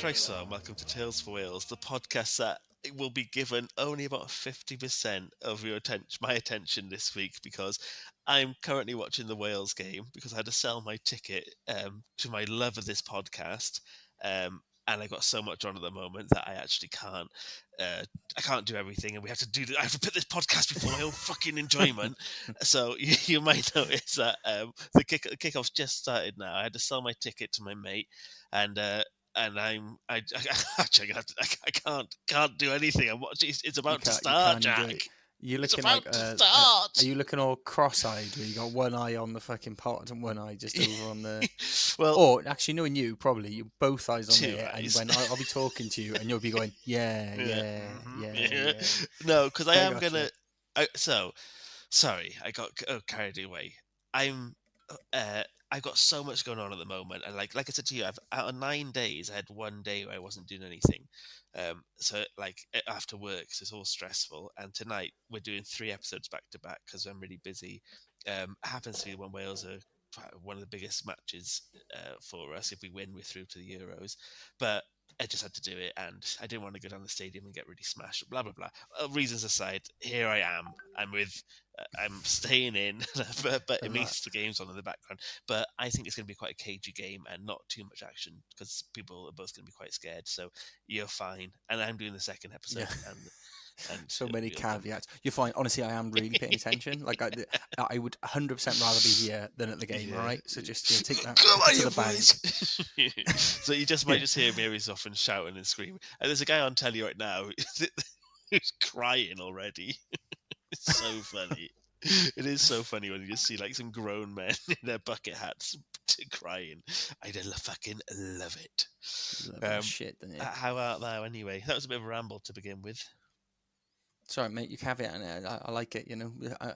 Croeso and welcome to Tales for Wales, the podcast that will be given only about 50% of my attention this week because I'm currently watching the Wales game because I had to sell my ticket to my love of this podcast. And I got so much on at the moment that I actually can't. I can't do everything, and we have to do. I have to put this podcast before my own fucking enjoyment. So you might notice that the kickoff's just started now. I had to sell my ticket to my mate, and I can't do anything. I'm watching. It's about to start, Jack. You're It's looking about like to start. Are you looking all cross-eyed where you got one eye on the fucking pot and one eye just over on the? Well, or actually, knowing you, probably you both eyes on two there. eyes. And when I'll be talking to you, and you'll be going, yeah. No, because I am gotcha. gonna. So sorry, I got carried away. I've got so much going on at the moment, and like I said to you, out of 9 days, I had 1 day where I wasn't doing anything. So like after work, so it's all stressful. And tonight we're doing 3 episodes back to back because I'm really busy. Happens to be when Wales are one of the biggest matches for us. If we win, we're through to the Euros. But I just had to do it, and I didn't want to go down the stadium and get really smashed. Blah blah blah. Reasons aside, here I am. I'm staying in, but it means the game's on in the background. But I think it's going to be quite a cagey game and not too much action because people are both going to be quite scared. So you're fine, and I'm doing the second episode. Yeah. And so many caveats. You're fine. Honestly, I am really paying attention. Like I would 100% rather be here than at the game. Yeah. All right. So just take that Come on, to the bank. So you might just hear me every so often shouting and screaming. And there's a guy on telly right now who's crying already. It's so funny. It is so funny when you just see like some grown men in their bucket hats crying. I fucking love it. Shit, don't you? How about that anyway? That was a bit of a ramble to begin with. Sorry, mate, you caveat in it. I like it,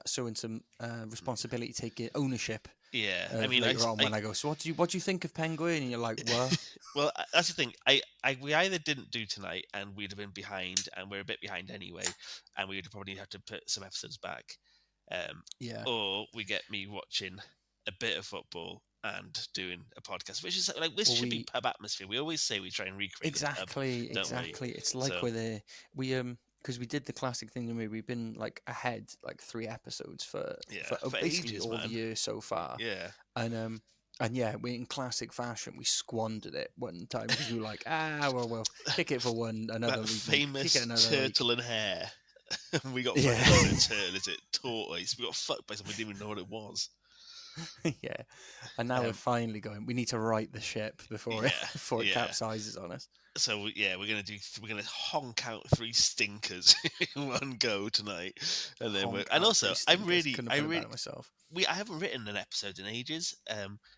showing some responsibility, taking ownership. Yeah, I mean, later on when I go, so what do you think of Pengwern? And you're like, what? Well, that's the thing. We either didn't do tonight, and we'd have been behind, and we're a bit behind anyway, and we would probably have to put some episodes back. Or we get me watching a bit of football and doing a podcast, which is like this should be pub atmosphere. We always say we try and recreate exactly. It's like we're there. Because we did the classic thing, didn't we? We've been like ahead, like 3 episods for basically ages, all the year so far. Yeah, and yeah, we in classic fashion we squandered it one time because we were like, we'll kick it for another week. Famous turtle week. And hair. We got fucked by a turtle. Is it tortoise? We got fucked by something we didn't even know what it was. Yeah, and now we're finally going. We need to right the ship before it capsizes on us. So we're gonna honk out 3 stinkers in one go tonight, and then I haven't written an episode in ages,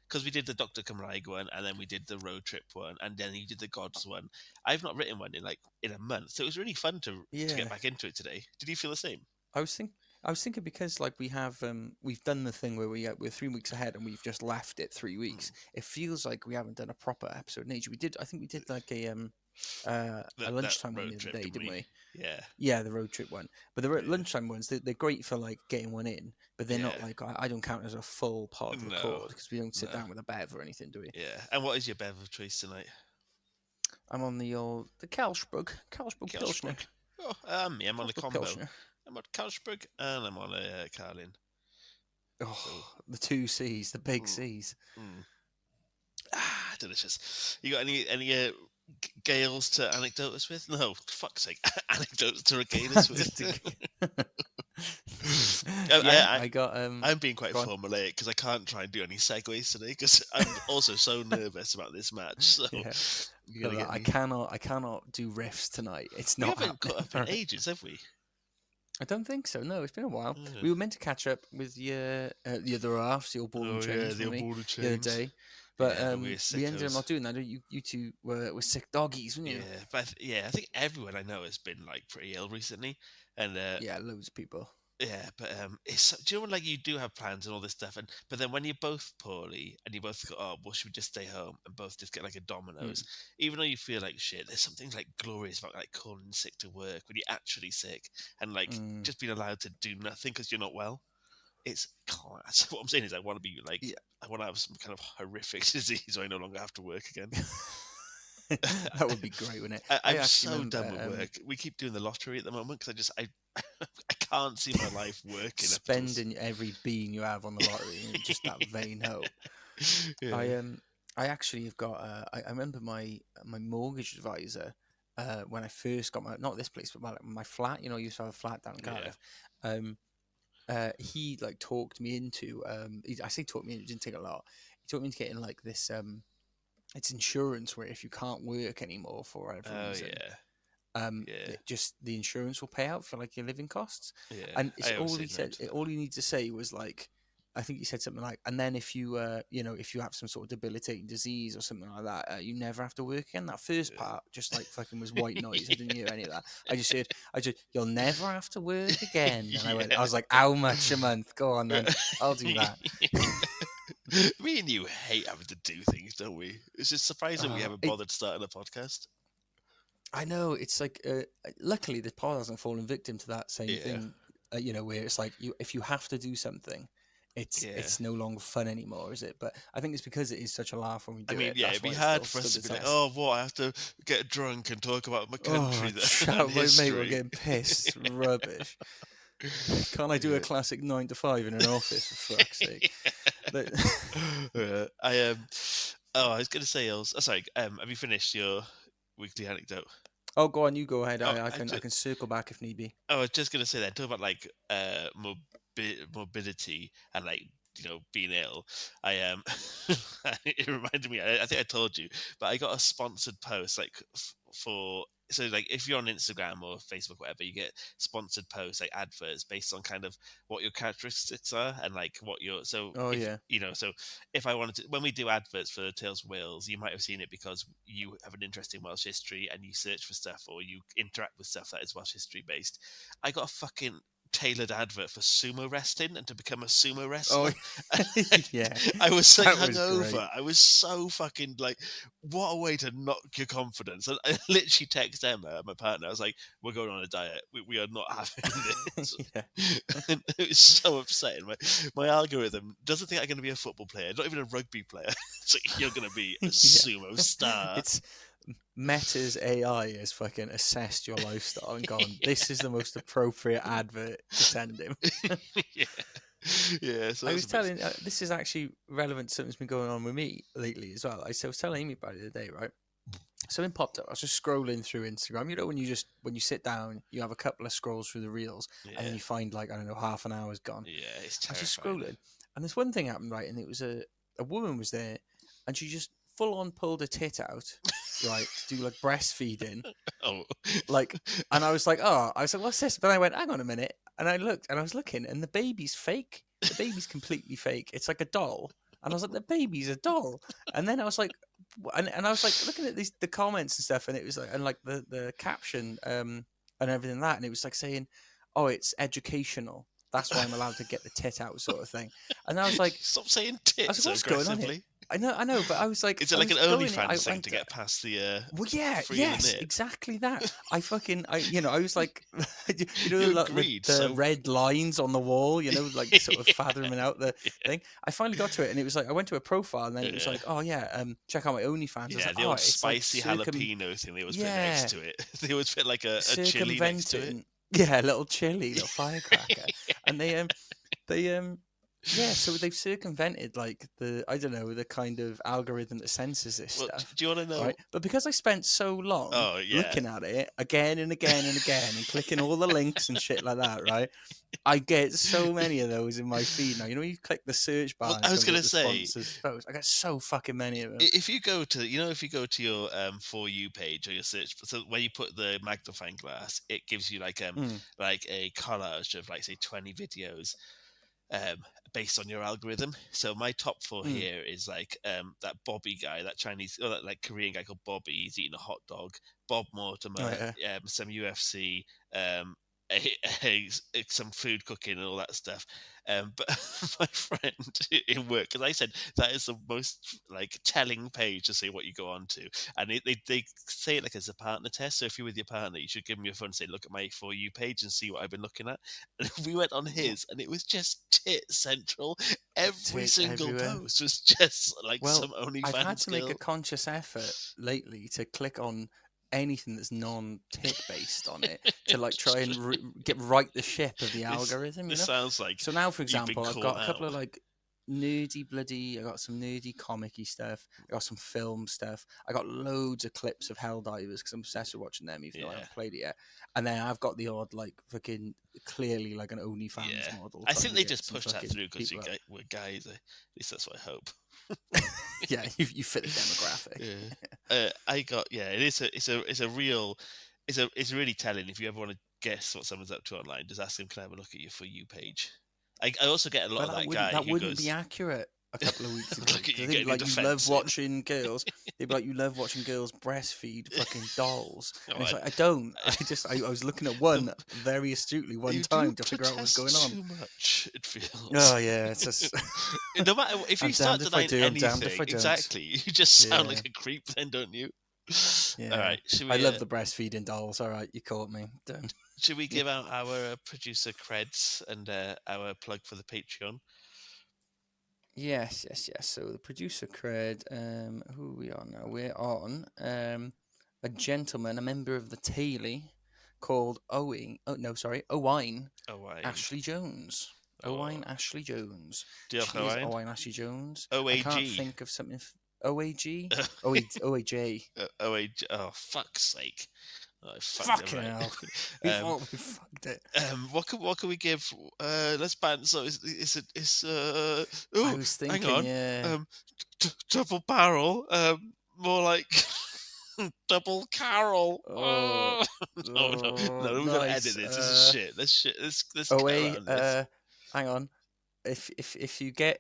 because we did the Dr. Cymraeg one, and then we did the road trip one, and then you did the Gods one. I've not written one in a month, so it was really fun to get back into it today. Did you feel the same? I was thinking because like we have we've done the thing where we're 3 weeks ahead and we've just left it 3 weeks. It feels like we haven't done a proper episode in age. I think we did like a lunchtime one the other day, didn't we? Yeah, the road trip one. But the lunchtime ones, they're great for like getting one in, but they're not like I don't count as a full pod record because we don't sit down with a bev or anything, do we? Yeah. And what is your bev of choice tonight? I'm on the Carlsberg Pilsner. Oh, I'm on the combo. Pilsner. I'm on Carlsberg and I'm on a Carlin. Oh, the 2 C's, the big C's. Delicious. You got any gales to anecdote us with? No, for fuck's sake, anecdotes to regale us with. I'm being quite formulaic because I can't try and do any segues today because I'm also so nervous about this match. So I cannot do riffs tonight. It's not. We haven't caught up in ages, have we? I don't think so. No, it's been a while. We were meant to catch up with the other half, the old ball and chains, the other day. But we ended up not doing that. You two were sick doggies, weren't you? Yeah, but I think everyone I know has been like pretty ill recently, and loads of people. Yeah, but it's do you know when like you do have plans and all this stuff, but then when you're both poorly and you both go, oh, well, should we just stay home and both just get like a Domino's, even though you feel like shit, there's something like glorious about like calling sick to work when you're actually sick and like just being allowed to do nothing because you're not well. It's class. What I'm saying is I want to be like I want to have some kind of horrific disease so I no longer have to work again. That would be great, wouldn't it? I I'm actually so remember done with work. We keep doing the lottery at the moment because I can't see my life working up until. spending every bean you have on the lottery and just that vain hope. Yeah, I actually have got. I remember my mortgage advisor when I first got my not this place but my flat. You know, I used to have a flat down in yeah. Cardiff. Um, he like talked me into. I say talked me into. It didn't take a lot. He talked me into getting like this. It's insurance where if you can't work anymore for whatever Oh reason, yeah, yeah, it just the insurance will pay out for like your living costs. yeah. And it's I always all say he no said. to that. All he needed to say was like, I think he said something like, and then if you, if you have some sort of debilitating disease or something like that, you never have to work again. That first part just like fucking was white noise. I didn't hear any of that. I just, you'll never have to work again. And I Yeah. was like, how much a month? Go on then, I'll do that. Me and you hate having to do things, don't we? It's just surprising we haven't It bothered starting a podcast. I know it's like. Luckily, the pod hasn't fallen victim to that same Yeah, thing. Where it's like if you have to do something, yeah. it's no longer fun anymore, is it? But I think it's because it is such a laugh when we I do mean, it. yeah, it'd That's be why it hard still for us stood to the be like, test. oh, what? I have to get drunk and talk about my Oh, country and chat, my mate were history. getting pissed. Rubbish. Can't I do a Yeah. classic 9 to 5 in an office for fuck's sake? But- Yeah. Oh, I was going to say, sorry. Have you finished your weekly anecdote? oh, go on, you go ahead. Oh, I can circle back if need be. I was just gonna say that talk about like morbidity and like being ill. I it reminded me. I think I told you, but I got a sponsored post like for. So like if you're on Instagram or Facebook, whatever, you get sponsored posts like adverts based on kind of what your characteristics are and like what your so Oh if yeah. so if I wanted to when we do adverts for Tales of Wales, you might have seen it because you have an interest in Welsh history and you search for stuff or you interact with stuff that is Welsh history based. I got a fucking tailored advert for sumo wrestling and to become a sumo Oh wrestler. yeah. I was so That was great. hungover. I was so fucking like, what a way to knock your confidence. And I literally text Emma, my partner. I was like, "We're going on a diet. We are not having this." Yeah. And it was so upsetting. My algorithm doesn't think I'm going to be a football player, not even a rugby player. It's like, you're going to be a Yeah. sumo star. It's Meta's AI has fucking assessed your lifestyle and gone, this is the most appropriate advert to send him. Yeah, yeah. So I that's was a bit. telling, this is actually relevant to something that's been going on with me lately as well. I was telling Amy about it the other day, right? Something popped up. I was just scrolling through Instagram. You know, when you sit down, you have a couple of scrolls through the reels, and then Yeah, you find like I don't know, half an hour's gone. yeah. It's I was just terrifying. scrolling, and this one thing happened, right? And it was a woman was there, and she just full on pulled a tit out, right, to do like breastfeeding, Oh, like, and I was like, what's this? But I went, hang on a minute, and I looked, and I was looking, and the baby's fake. The baby's completely fake. It's like a doll, and I was like, the baby's a doll. And then I was like, and I was like looking at the comments and stuff, and it was like, and like the caption, and everything like that, and it was like saying, oh, it's educational. That's why I'm allowed to get the tit out, sort of thing. And I was like, stop saying tits so what's going on here? aggressively. I know, but I was like, Is it I like was an going, I OnlyFans thing went, to get past the well, yeah, free in the yes, nip? exactly that. I was like, You like agreed, the so red lines on the wall, like sort of fathoming out the thing. I finally got to it, and it was like I went to a profile, and then it was yeah, like, oh yeah, check out my OnlyFans. I was yeah. like, The oh, old it's like spicy jalapeno thing they always put next yeah, to it. They always put like a chili next to it. circumventing, yeah, a little chili, little firecracker, and they yeah, so they've circumvented like I don't know, the kind of algorithm that censors this Well, stuff, do you want to know? right? But because I spent so long Oh yeah, looking at it again and again and again and clicking all the links and shit like that, right? I get so many of those in my feed now. You know, you click the search bar well, and I it was comes up gonna the say sponsors posts. I get so fucking many of them. if you go to your for you page or your search, so when you put the magnifying glass, it gives you Mm, like a collage of like say 20 videos um based on your algorithm. So my top four mm. here is like that Bobby guy, that Chinese or that like Korean guy called Bobby. He's eating a hot dog. Bob Oh Mortimer, yeah. some UFC, um, some food cooking and all that stuff. But my friend in work, because I said that is the most like telling page to see what you go on to, and they say it like it's a partner test. So if you're with your partner, you should give them your phone and say, "Look at my For You page and see what I've been looking at." And we went on his, and it was just tit central. Every Tits single everywhere. post was just like Well, some I've had OnlyFans to make a girl. conscious effort lately to click on anything that's non-tit based on it to like try and get right the ship of the This algorithm, this sounds like So now, for you've been example, I've caught got a out. couple of like I got some nerdy comic-y stuff. I got some film stuff. I got loads of clips of Helldivers because I'm obsessed with watching them, even though I Yeah. haven't played it yet. And then I've got the odd like fucking clearly like an OnlyFans Yeah, model I trying think to they get just some pushed that fucking through because people up. we're guys. At least that's what I hope. Yeah, you fit the demographic. Yeah, I got it's a real it's really telling. If you ever want to guess what someone's up to online, just ask them, "Can I have a look at your For You page?" I also get a lot But of that guy who wouldn't be goes, accurate a couple of weeks ago "Look at because you they'd be getting your like, you love defence in." watching girls. They'd be like, you love watching girls breastfeed fucking dolls, Oh, and it's like I don't. I was looking at one the- very astutely one you do time to figure out what was going protest on. too much. It feels. Oh yeah, it's just No matter if you I'm start damned if I denying do. I'm damned if anything, I don't. exactly, you just sound Yeah, like a creep, then, don't you? All yeah. right, should I we? love the breastfeeding dolls. All right, you caught me. Done. Should we give out our producer creds and our plug for the Patreon? Yes, yes, yes. So the producer cred, who are we on now? We're on a gentleman, a member of the Taily, called Owen. Oh no, sorry, Owain Owain. Ashley Jones. Oh, Owain Ashley Jones. diolch, Cheers, Owain. Owain Ashley Jones. I can't OAG. think of something. OAG. OAJ. OAG. Oh, fuck's sake. Oh, I fucked it Fucking right. hell. We thought we fucked it. What can we give? Let's ban. So it's I oh, was hang thinking, on. yeah. Double barrel. More like double carol. Oh, Oh, no, oh, no, we're gonna edit nice. this. This is shit. Let's get OA, around this. hang on. If you get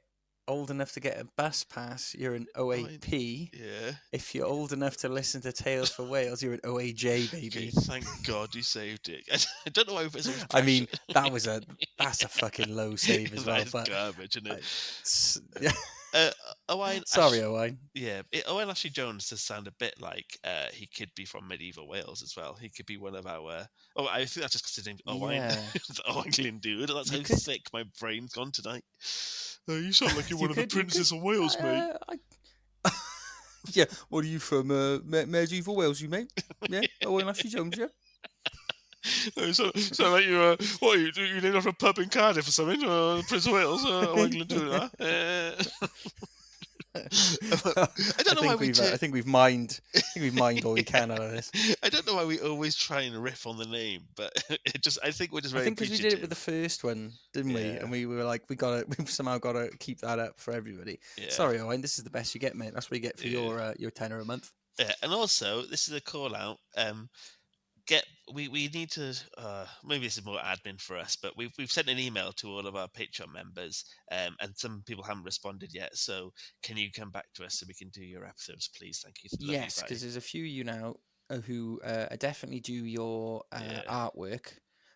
old enough to get a bus pass, you're an Owain. OAP. Yeah. If you're old enough to listen to Tales for Wales, you're an OAJ, Okay, baby. thank God you saved it. I don't know why we put so much I mean, pressure. that's a fucking low save as well. That is But garbage, isn't it? yeah. Owain. Sorry, Owain. Yeah, Owen Ashley Jones does sound a bit like he could be from medieval Wales as well. He could be one of our. Oh, I think that's just because his name's Owain. Yeah. The Owain dude. That's You how could- thick my brain's gone tonight. You sound like you're You one of the could- you princes could- of Wales, mate. Yeah, what are you from? Medieval Wales, you mate? Yeah, Owen Ashley Jones, yeah. So like you, what you named after a pub in Cardiff or something? Prince of Wales, England, do that. I don't know why I think we've mined all we can out of this. I don't know why we always try and riff on the name, but I think we're just very I think because we did it with the appreciative. first one, didn't we? Yeah. And we were like, we've somehow got to keep that up for everybody. Yeah. Sorry, Owen, this is the best you get, mate. That's what you get for Yeah. your tenner a month. Yeah, and also this is a call out. We need to maybe this is more admin for us, but we've sent an email to all of our Patreon members, and some people haven't responded yet. So can you come back to us so we can do your episodes, please? Thank you. Yes, because there's a few of you now who definitely do your artwork.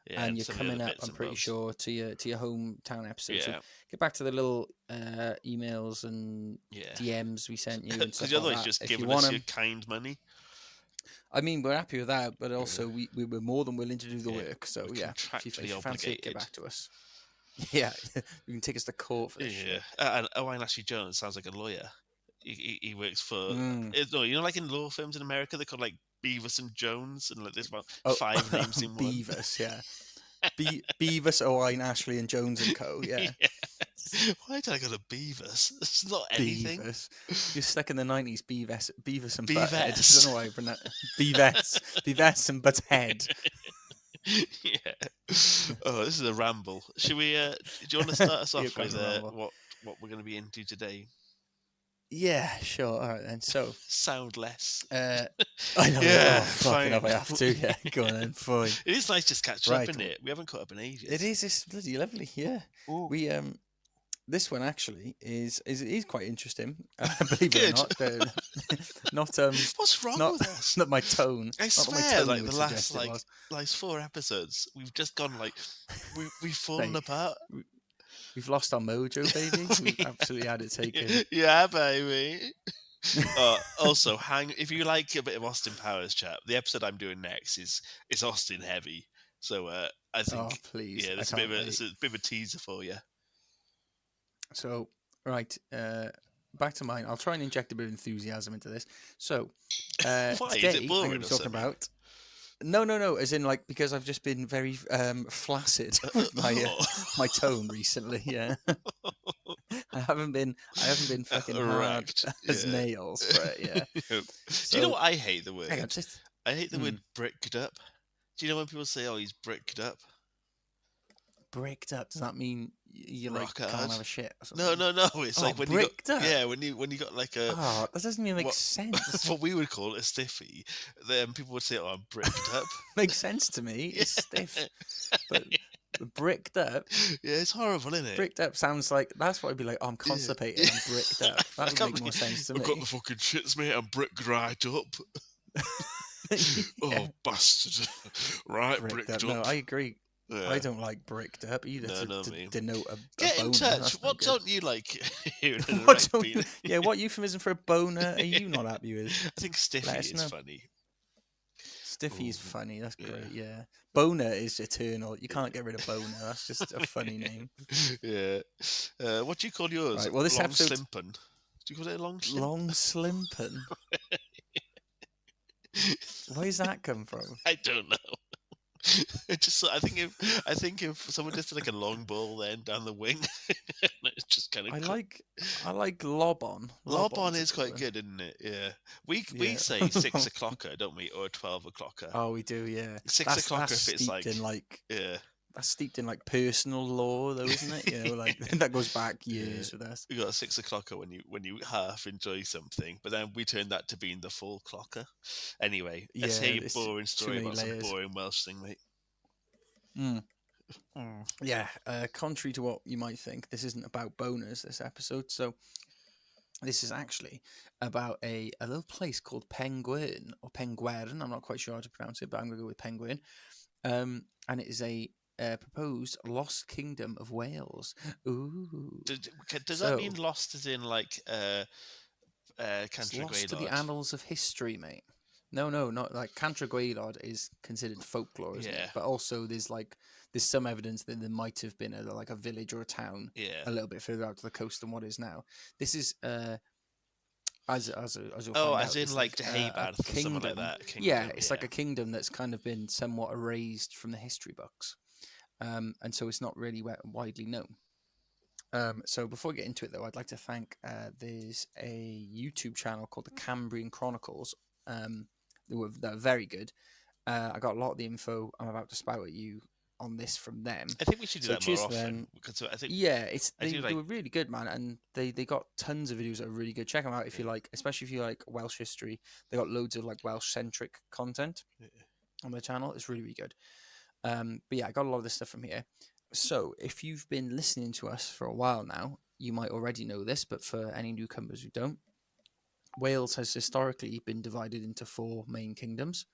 Yeah, and you're some of the coming other up, bits I'm and pretty bobs. sure, to your hometown episode. Yeah. So get back to the little emails and Yeah. DMs we sent you and stuff Because you're like always that. just If you giving want us your 'em- kind money. I mean, we're happy with that, but also we were more than willing to do the Yeah, work. So we're yeah, if you contractually fancy it, get obligated. back to us. Yeah, you can take us to court for this shit. And Owen Ashley Jones sounds like a lawyer. He works for no, you know, like in law firms in America, they're called like Beavis and Jones, and like there's about 5 names in one. Beavis, yeah. Beavis, Owain, Ashley, and Jones and Co. Yeah. Why did I go to Beavis? It's not anything. Beavis. You're stuck in the 90s. Beavis and Beavis. Butthead. I don't know why I pronounce Beavis and Butthead. Yeah. Oh, this is a ramble. Should we? Do you want to start us Yeah, off quite with a ramble. what we're going to be into today? Yeah, sure. All right then. So, Sound less. I know. Yeah, Oh, fucking hell, I have to. Yeah, go on then. Fine. It is nice just catching Right. up, isn't it? We haven't caught up in ages. It is. It's bloody lovely. Yeah. Ooh. We this one actually is quite interesting. Believe it or not. Not What's wrong not with us? not my tone. I Not that my swear, tone like would the last suggest it was. like 4 episodes, we've just gone like we've fallen Mate, apart. we've lost our mojo, baby. We've absolutely had it taken. Yeah, baby. Also, if you like a bit of Austin Powers chat, the episode I'm doing next is Austin heavy. So I Oh, think please. yeah, I can't it's wait. a bit of a teaser for you. So, right, back to mine. I'll try and inject a bit of enthusiasm into this. So, Why is it today I'm going boring to or be talking something? about. No. As in, like, because I've just been very flaccid with my tone recently. Yeah, I haven't been fucking hard Erect. as Yeah. nails for it. Yeah. Do you know So, what I hate the hang on, word? just I hate the hmm, word bricked up. Do you know when people say, "Oh, he's bricked up"? bricked up. Does that mean you like Rock can't hard. have a shit or No, something? no, no. It's Oh, like when you got bricked up. when you got like a Oh, that doesn't even make what sense. what we would call a stiffy. Then people would say, "Oh, I'm bricked up." Makes sense to me. Yeah. It's stiff, but bricked up. Yeah, it's horrible, isn't it? Bricked up sounds like that's what I'd be like. Oh, I'm Yeah. constipated. I'm bricked up. I That would can't make more believe sense to I've got me. the fucking shits, mate. I'm bricked right up. Yeah, Oh, bastard. Right, bricked up. bricked No, up. I agree. I Yeah. don't like bricked up either No, to not me. denote a Get in boner. touch. That's no What good. don't you like hearing an What erect don't you? penis? Yeah, what euphemism for a boner are you not happy with? I think Let stiffy us is know. funny. Stiffy is Oh, funny. That's yeah. great. Yeah, boner is eternal. You can't get rid of boner. That's just a funny name. Yeah. What do you call yours? Right. Well, this Long episode's slimpen. Do you call it a long slimp? long slimpin. Where does that come from? I don't know. It just I think if someone just did like a long ball then down the wing, it's just kind of cool. I like lob on. Lob Lob on on's a is good quite one. good, isn't it? Yeah. We Yeah. say 6 o'clocker, don't we, or 12 o'clocker? Oh, we do. Yeah. Six That's o'clocker if it's steeped like in like yeah. that's steeped in like personal law, though, isn't it? You know, like that goes back Yeah. years with us. You got a 6 o'clocker when you half enjoy something, but then we turn that to being the full clocker. Anyway, let's Yeah, hear your it's boring too story many about some layers. boring Welsh thing, mate. Mm. Yeah. Contrary to what you might think, this isn't about boners. This episode, so this is actually about a little place called Pengwern or Pengwern. I'm not quite sure how to pronounce it, but I'm going to go with Pengwern. And it is a proposed lost kingdom of Wales. Ooh. Does that mean So lost as in like it's Country lost to the Gaylord? annals of history, mate. No, not like Cantra Gaylord is considered folklore, isn't Yeah, it? But also there's some evidence that there might have been like a village or a town yeah. a little bit further out to the coast than what is now. This is as you'll Oh, find as out, in it's like like the a Haybarth or something like kingdom. that. Yeah, Kingdom, it's yeah. like a kingdom that's kind of been somewhat erased from the history books, and so it's not really widely known. So before we get into it, though, I'd like to thank there's a YouTube channel called the Cambrian Chronicles. That are very good. I got a lot of the info I'm about to spout at you on this from them. I think we should do So that more cheers to often them. because I think Yeah, it's I do they like were really good, man, and they got tons of videos that are really good. Check them out if you like, especially if you like Welsh history. They got loads of like Welsh centric content yeah. on their channel. It's really good. But yeah, I got a lot of this stuff from here. So if you've been listening to us for a while now, you might already know this, but for any newcomers who don't, Wales has historically been divided into 4 main kingdoms.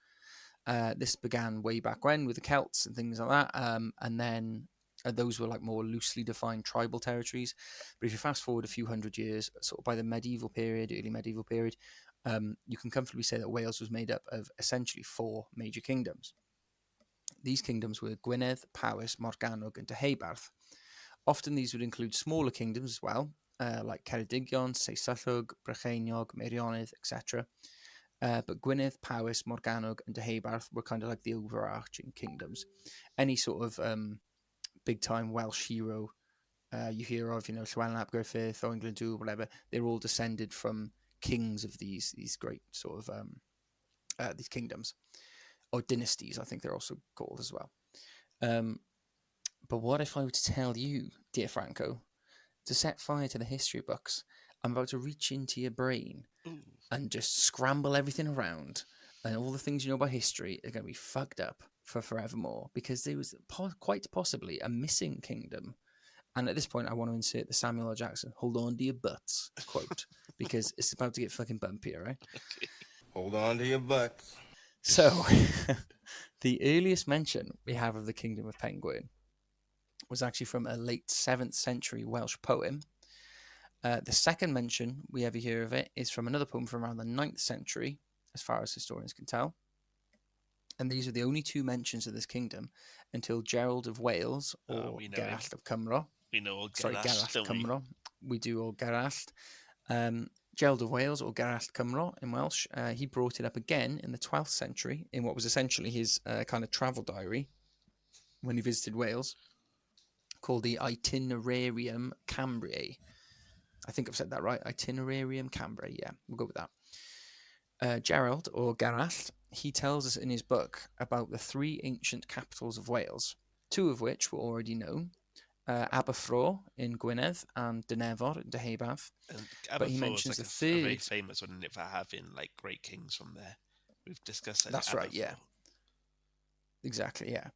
This began way back when with the Celts and things like that, and then those were like more loosely defined tribal territories. But if you fast forward a few hundred years, sort of by the medieval period, early medieval period, you can comfortably say that Wales was made up of essentially 4 major kingdoms. These kingdoms were Gwynedd, Powys, Morgannwg, and Deheubarth. Often these would include smaller kingdoms as well, like Ceredigion, Seisyllwg, Brycheiniog, Meirionnydd, etc. But Gwynedd, Powys, Morgannwg, and Deheubarth were kind of like the overarching kingdoms. Any sort of big-time Welsh hero you hear of, Llewellyn ap Griffith, Owain Glyndŵr, whatever, they're all descended from kings of these great sort of these kingdoms. Or dynasties, I think they're also called as well. But what if I were to tell you, dear Franco, to set fire to the history books? I'm about to reach into your brain Ooh. and just scramble everything around, and all the things you know about history are going to be fucked up for forevermore, because there was quite possibly a missing kingdom And at this point, I want to insert the Samuel L. Jackson "Hold on to your butts" quote because it's about to get fucking bumpy, all right? Okay. Hold on to your butts. So, the earliest mention we have of the kingdom of Pengwern was actually from a late 7th century Welsh poem. The second mention we ever hear of it is from another poem from around the 9th century, as far as historians can tell. And these are the only two mentions of this kingdom until Gerald of Wales, or we know Gerallt of Cymro. We know all Sorry, Gerallt, Gerallt don't we? Cymro. We do all Gerallt. Gerald of Wales, or Gerallt Cymro in Welsh, he brought it up again in the 12th century in what was essentially his kind of travel diary when he visited Wales, called the Itinerarium Cambriae. I think I've said that right. Itinerarium Cambriae. Yeah, we'll go with that. Gerald, or Gerallt, he tells us in his book about the 3 ancient capitals of Wales, 2 of which were already known, Aberfro in Gwynedd and Dynevor in Deheubarth. And But he Aberfro mentions was the a very third. famous one, isn't it, for having like great kings from there. We've discussed that. That's right, yeah. Exactly, yeah.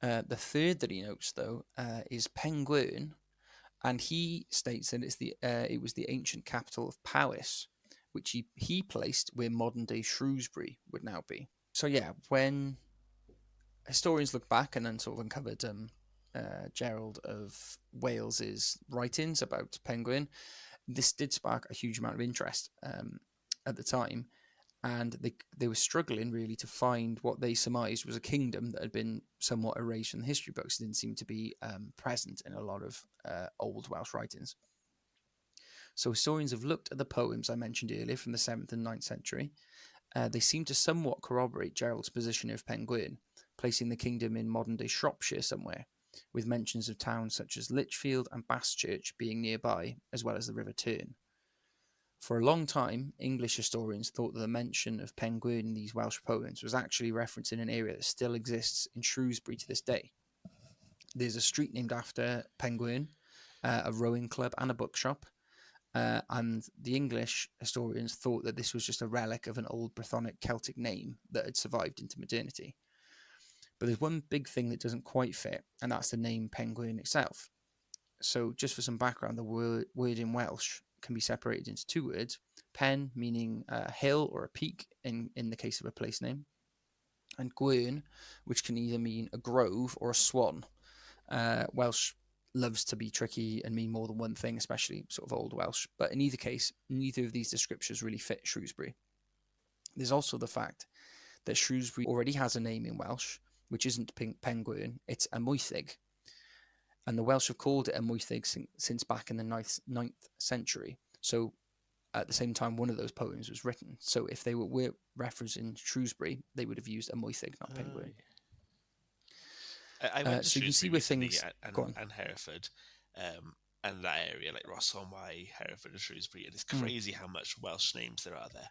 The third that he notes, though, is Pengwern, and he states that it was the ancient capital of Powys, which he placed where modern-day Shrewsbury would now be. So yeah, when historians look back and then sort of uncovered Gerald of Wales's writings about Pengwern, this did spark a huge amount of interest at the time, and they were struggling really to find what they surmised was a kingdom that had been somewhat erased from the history books. It didn't seem to be present in a lot of old Welsh writings. So historians have looked at the poems I mentioned earlier from the 7th and 9th century. They seem to somewhat corroborate Gerald's position of Pengwern, placing the kingdom in modern-day Shropshire somewhere, with mentions of towns such as Lichfield and Bastchurch being nearby, as well as the River Tern. For a long time, English historians thought that the mention of Pengwern in these Welsh poems was actually referencing an area that still exists in Shrewsbury to this day. There's a street named after Pengwern, a rowing club and a bookshop, and the English historians thought that this was just a relic of an old Brythonic Celtic name that had survived into modernity. But there's one big thing that doesn't quite fit, and that's the name Pengwern itself. So just for some background, the word in Welsh can be separated into 2 words. Pen, meaning a hill or a peak in the case of a place name, and gwern, which can either mean a grove or a swan. Welsh loves to be tricky and mean more than one thing, especially sort of Old Welsh. But in either case, neither of these descriptions really fit Shrewsbury. There's also the fact that Shrewsbury already has a name in Welsh, which isn't Pengwern, it's Amwythig. And the Welsh have called it Amwythig since back in the 9th century. So at the same time, one of those poems was written. So if they were referencing Shrewsbury, they would have used Amwythig, not Pengwern. I went to so you can see where things and Hereford, and that area like Ross-on-Wye, Hereford, and Shrewsbury, and it's crazy how much Welsh names there are there.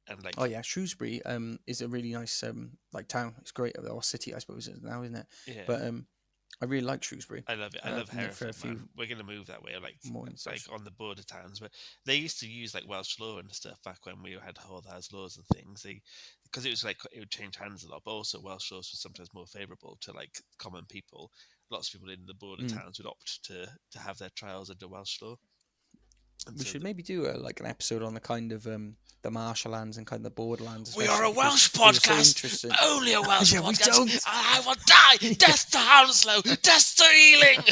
And like, oh yeah, Shrewsbury is a really nice like town. It's great, or city, I suppose now, isn't it? yeah. But I really like Shrewsbury. I love it. I love Hereford. We're going to move that way, like on the border towns. But they used to use like Welsh law and stuff back when we had Hordha's laws and things. Because it was like it would change hands a lot. But also Welsh laws were sometimes more favourable to like common people. Lots of people in the border towns would opt to have their trials under Welsh law. And we should maybe do like an episode on the kind of the marshlands and kind of the borderlands. We are a Welsh podcast, so only a Welsh podcast. We don't. I will die. Death to Hounslow. Death to Ealing.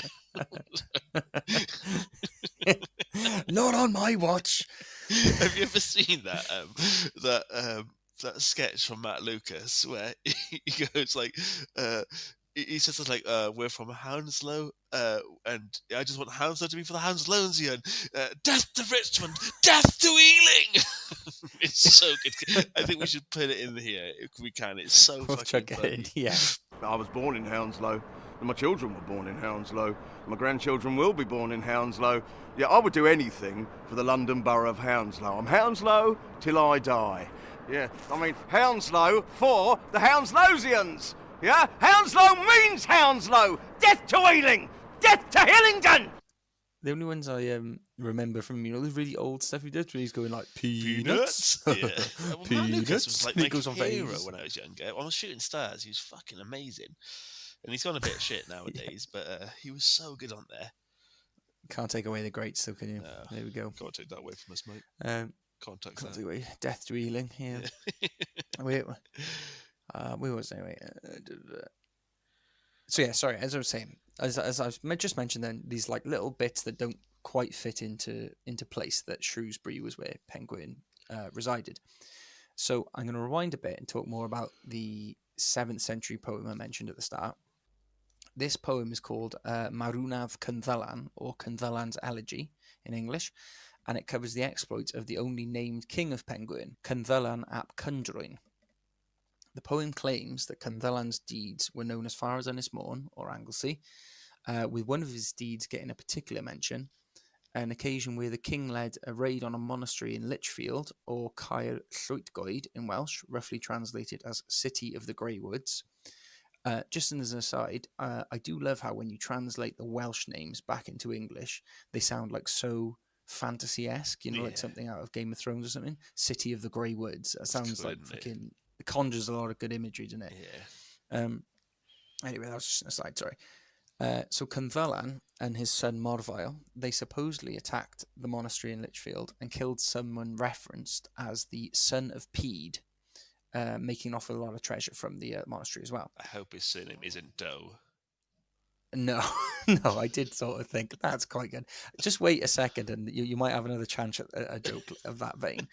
Not on my watch. Have you ever seen that sketch from Matt Lucas where he goes like, he says like, we're from Hounslow, and I just want Hounslow to be for the Hounslowsian. Death to Richmond, death to Ealing. It's so good. I think we should put it in here if we can. It's so fucking funny. Yeah. I was born in Hounslow, and my children were born in Hounslow. My grandchildren will be born in Hounslow. Yeah, I would do anything for the London Borough of Hounslow. I'm Hounslow till I die. Yeah, I mean, Hounslow for the Hounslowsians. Yeah, Hounslow means Hounslow. Death to Ealing. Death to Hillingdon. The only ones I remember from the really old stuff he did, where he's going like peanuts. Yeah, well, peanuts. Was like my hero when I was younger. On Shooting Stars, he was fucking amazing, and he's gone a bit shit nowadays. But he was so good on there. Can't take away the greats, though, can you? No. There we go. Can't take that away from us, mate. Contacts Can't that. take away death to healing. Yeah. Where was it anyway? So yeah, sorry. As I was saying, as I've just mentioned, then these like little bits that don't quite fit into place. That Shrewsbury was where Pengwern resided. So I'm going to rewind a bit and talk more about the 7th century poem I mentioned at the start. This poem is called Marwnaf Cynddylan, or Cynddylan's Elegy in English, and it covers the exploits of the only named king of Pengwern, Cynddylan ap Cyndrain. The poem claims that Cynddylan's deeds were known as far as Ynys Môn, or Anglesey, with one of his deeds getting a particular mention, an occasion where the king led a raid on a monastery in Lichfield, or Caer Llwydgoed in Welsh, roughly translated as City of the Grey Woods. Just as an aside, I do love how when you translate the Welsh names back into English, they sound like so fantasy-esque, like something out of Game of Thrones or something. City of the Grey Woods. That sounds good, like fucking... It conjures a lot of good imagery, doesn't it? Yeah. Anyway, that was just an aside, sorry. So Cynddylan and his son Morfail, they supposedly attacked the monastery in Lichfield and killed someone referenced as the son of Pede, making off with a lot of treasure from the monastery as well. I hope his surname isn't Doe. No, no, I did sort of think that's quite good. Just wait a second and you might have another chance at a joke of that vein.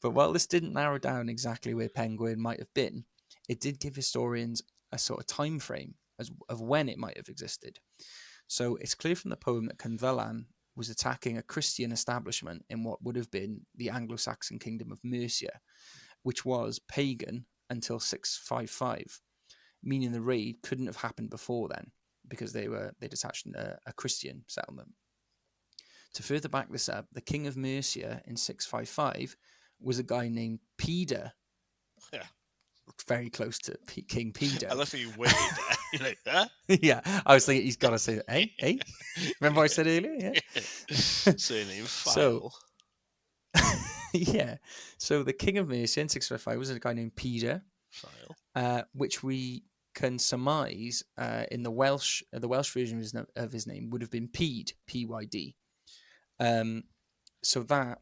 But while this didn't narrow down exactly where Pengwern might have been, it did give historians a sort of time frame of when it might have existed. So it's clear from the poem that Cynddylan was attacking a Christian establishment in what would have been the Anglo-Saxon kingdom of Mercia, which was pagan until 655, meaning the raid couldn't have happened before then because they'd attached a Christian settlement. To further back this up, the king of Mercia in 655 was a guy named Peder. Yeah. Very close to King Peder. I love how you waited there. You're like, huh? Yeah, I was thinking he's got to say that. Hey? Remember what I said earlier? Yeah. Surname File. Yeah. So the king of Mercia in 655 was a guy named Peder, which we can surmise in the Welsh version of his name would have been Pede, P-Y-D. So that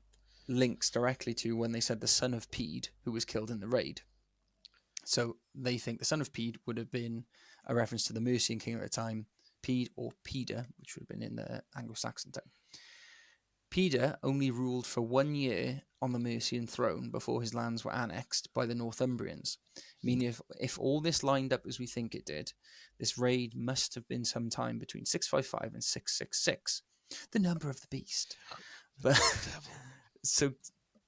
links directly to when they said the son of Pede, who was killed in the raid. So they think the son of Pede would have been a reference to the Mercian king at the time, Pede or Peder, which would have been in the Anglo-Saxon time. Peder only ruled for 1 year on the Mercian throne before his lands were annexed by the Northumbrians. Meaning if all this lined up as we think it did, this raid must have been sometime between 655 and 666, the number of the beast. But so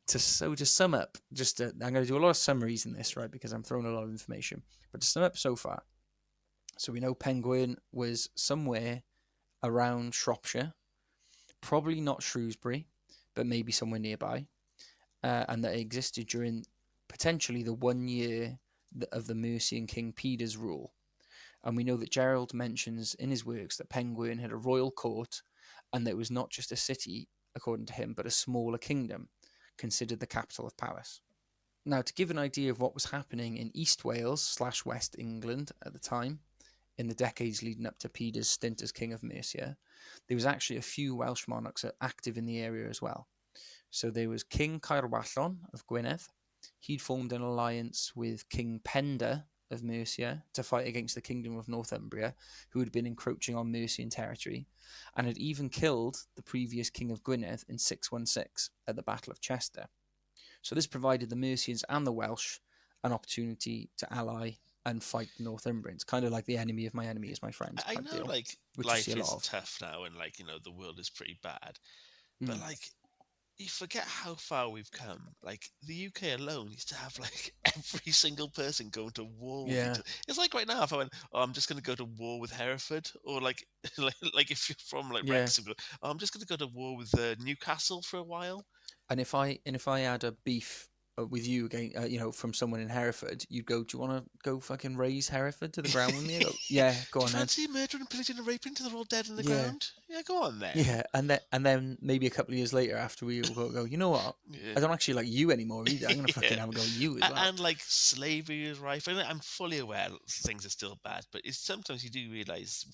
to sum up, I'm going to do a lot of summaries in this, right, because I'm throwing a lot of information. But to sum up so far, so we know Pengwern was somewhere around Shropshire, probably not Shrewsbury, but maybe somewhere nearby, and that it existed during potentially the 1 year of the Mercian King Peder's rule. And we know that Gerald mentions in his works that Pengwern had a royal court, and that it was not just a city, according to him, but a smaller kingdom, considered the capital of Powys. Now, to give an idea of what was happening in East Wales / West England at the time, in the decades leading up to Peder's stint as King of Mercia, there was actually a few Welsh monarchs active in the area as well. So there was King Caerwallon of Gwynedd. He'd formed an alliance with King Penda of Mercia to fight against the Kingdom of Northumbria, who had been encroaching on Mercian territory, and had even killed the previous King of Gwynedd in 616 at the Battle of Chester. So this provided the Mercians and the Welsh an opportunity to ally and fight the Northumbrians, kind of like the enemy of my enemy is my friend. I know, deal, like, life is tough now, and like, the world is pretty bad. But like, you forget how far we've come. Like, the UK alone used to have like every single person going to war with each other. It's like right now, if I went, I'm just going to go to war with Hereford, or like if you're from like Wrexham, I'm just going to go to war with Newcastle for a while. And if I had a beef with you again, from someone in Hereford, you'd go, do you want to go fucking raise Hereford to the ground with me? Go, yeah, go on then. Fancy murdering, pillaging and raping till they're all dead in the ground? Yeah, go on then. Yeah, and then maybe a couple of years later, after we all go, you know what? I don't actually like you anymore either. I'm going to fucking have a go at you as well. And like, slavery is rife. I'm fully aware things are still bad, but sometimes you do realise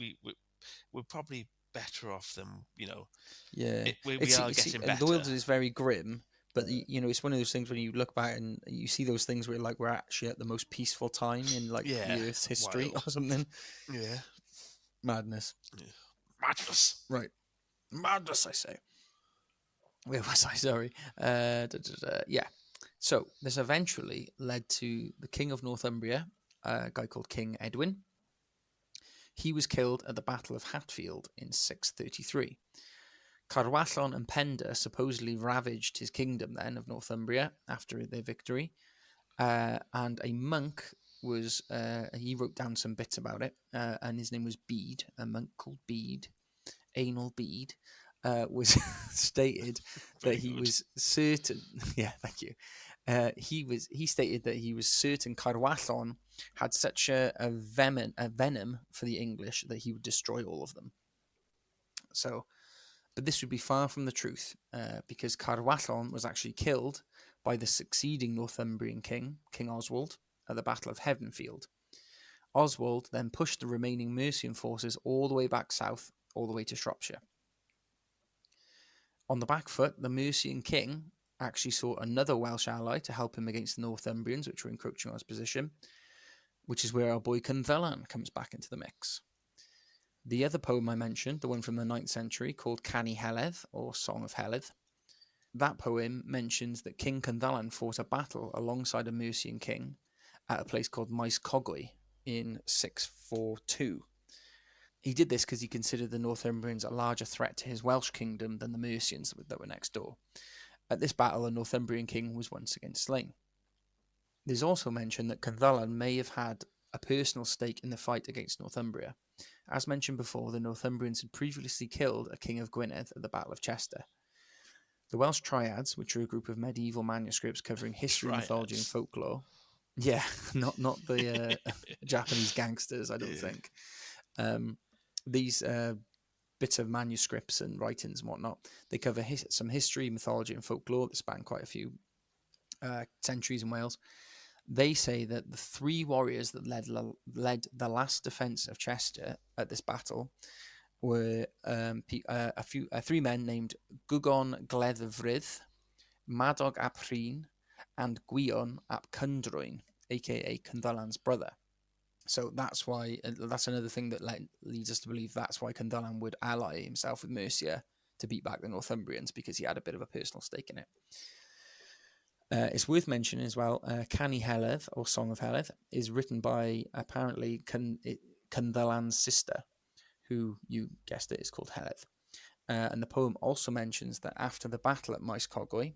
we're probably better off than Yeah, we are getting the better. wilderness is very grim, but it's one of those things when you look back and you see those things where like we're actually at the most peaceful time in like Yeah, the Earth's history wild. or something. Yeah. Madness. Yeah. Madness. Right, madness. I say. Where was I? Sorry. Yeah. So this eventually led to the King of Northumbria, a guy called King Edwin. He was killed at the Battle of Hatfield in 633. Cadwallon and Penda supposedly ravaged his kingdom then of Northumbria after their victory, and a monk was he wrote down some bits about it, and his name was Bede, a monk called Bede, Anal Bede, was stated that Very he good. was certain. Yeah, thank you. He stated that he was certain Cadwallon had such a venom for the English that he would destroy all of them. So, but this would be far from the truth, because Cadwallon was actually killed by the succeeding Northumbrian king, King Oswald, at the Battle of Heavenfield. Oswald then pushed the remaining Mercian forces all the way back south, all the way to Shropshire. On the back foot, the Mercian king actually sought another Welsh ally to help him against the Northumbrians, which were encroaching on his position, which is where our boy Cynddylan comes back into the mix. The other poem I mentioned, the one from the 9th century called Canu Heledd, or Song of Heledd, that poem mentions that King Cynddylan fought a battle alongside a Mercian king at a place called Maes Cogwy in 642. He did this because he considered the Northumbrians a larger threat to his Welsh kingdom than the Mercians that were next door. At this battle, a Northumbrian king was once again slain. There's also mention that Cynddylan may have had a personal stake in the fight against Northumbria. As mentioned before, the Northumbrians had previously killed a king of Gwynedd at the Battle of Chester. The Welsh Triads, which are a group of medieval manuscripts covering history, mythology, and folklore. Yeah, not the Japanese gangsters, I don't think. These bits of manuscripts and writings and whatnot, they cover some history, mythology, and folklore that span quite a few centuries in Wales. They say that the three warriors that led the last defence of Chester at this battle were three men named Gugon Gleddyfrydd, Madog ap Rhyn, and Gwion ap Cundroen, aka Cynddylan's brother. So that's why, that's another thing that leads us to believe that's why Cynddylan would ally himself with Mercia to beat back the Northumbrians, because he had a bit of a personal stake in it. It's worth mentioning as well, Canu Heledd, or Song of Heledd, is written by apparently Cynddylan's sister, who, you guessed it, is called Heledd. And the poem also mentions that after the battle at Maes Cogwy,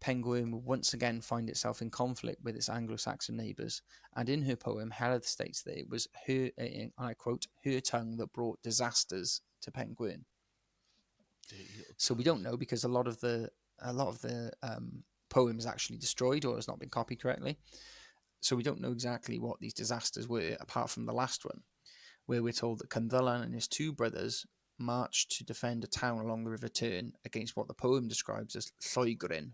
Pengwern will once again find itself in conflict with its Anglo-Saxon neighbours, and in her poem, Heledd states that it was her, and I quote, her tongue that brought disasters to Pengwern. So we don't know, because a lot of the poem is actually destroyed or has not been copied correctly. So we don't know exactly what these disasters were, apart from the last one, where we're told that Cynddylan and his two brothers marched to defend a town along the River Tern against what the poem describes as Lloegrin,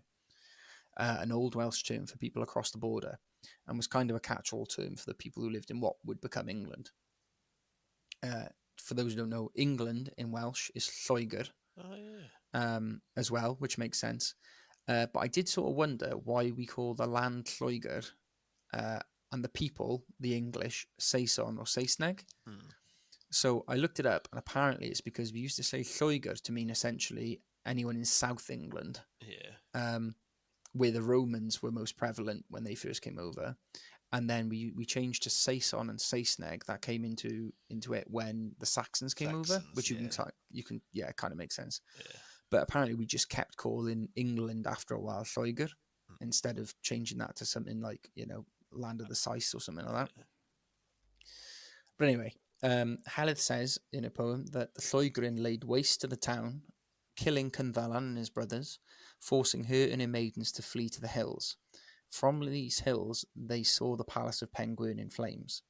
an Old Welsh term for people across the border, and was kind of a catch-all term for the people who lived in what would become England. For those who don't know, England in Welsh is Lloegr, as well, which makes sense. But I did sort of wonder why we call the land Lloegr and the people, the English, Saeson or Saesneg. So I looked it up, and apparently it's because we used to say Lloegr to mean essentially anyone in South England. Yeah. Where the Romans were most prevalent when they first came over, and then we changed to Saeson and Saesneg. That came into it when the Saxons came over, which you can kind of makes sense. Yeah. But apparently we just kept calling England after a while Lloegr instead of changing that to something like, Land of the Sais or something like that. But anyway, Heledd says in a poem that the Lloegrin laid waste to the town, killing Cynddylan and his brothers, forcing her and her maidens to flee to the hills. From these hills, they saw the palace of Pengwern in flames.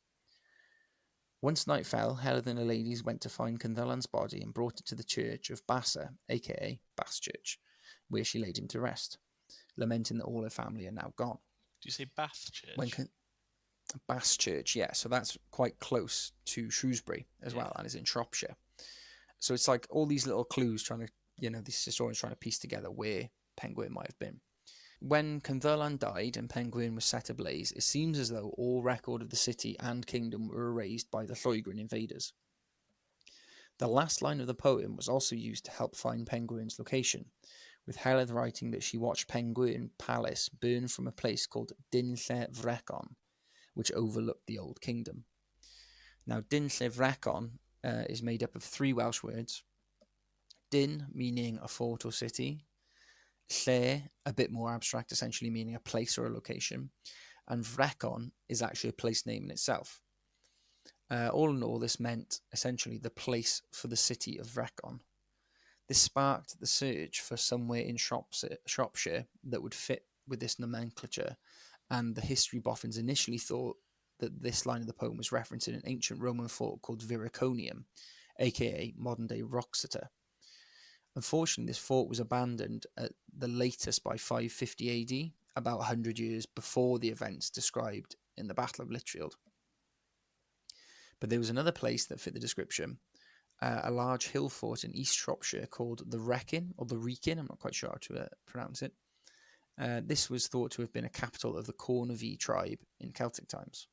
Once night fell, Heledd and her ladies went to find Cynddylan's body and brought it to the church of Bassa, aka Bass Church, where she laid him to rest, lamenting that all her family are now gone. Do you say Bath Church? Bass Church, yeah. So that's quite close to Shrewsbury as well, and is in Shropshire. So it's like all these little clues trying to, these historians trying to piece together where Pengwern might have been. When Cynddylan died and Pengwern was set ablaze, it seems as though all record of the city and kingdom were erased by the Lloegrin invaders. The last line of the poem was also used to help find Pengwern's location, with Heledd writing that she watched Pengwern Palace burn from a place called Dinlle Vrecon, which overlooked the Old Kingdom. Now, Dinlle Vrecon is made up of 3 Welsh words. Din, meaning a fort or city. Lle, a bit more abstract, essentially meaning a place or a location. And Vrecon is actually a place name in itself. All in all, this meant essentially the place for the city of Vrecon. This sparked the search for somewhere in Shropshire that would fit with this nomenclature, and the history boffins initially thought that this line of the poem was referencing an ancient Roman fort called Viriconium, aka modern-day Wroxeter. Unfortunately, this fort was abandoned at the latest by 550 AD, about 100 years before the events described in the Battle of Lichfield. But there was another place that fit the description, a large hill fort in East Shropshire called the Wrekin, or the Wrekin, I'm not quite sure how to pronounce it. This was thought to have been a capital of the Cornavee tribe in Celtic times.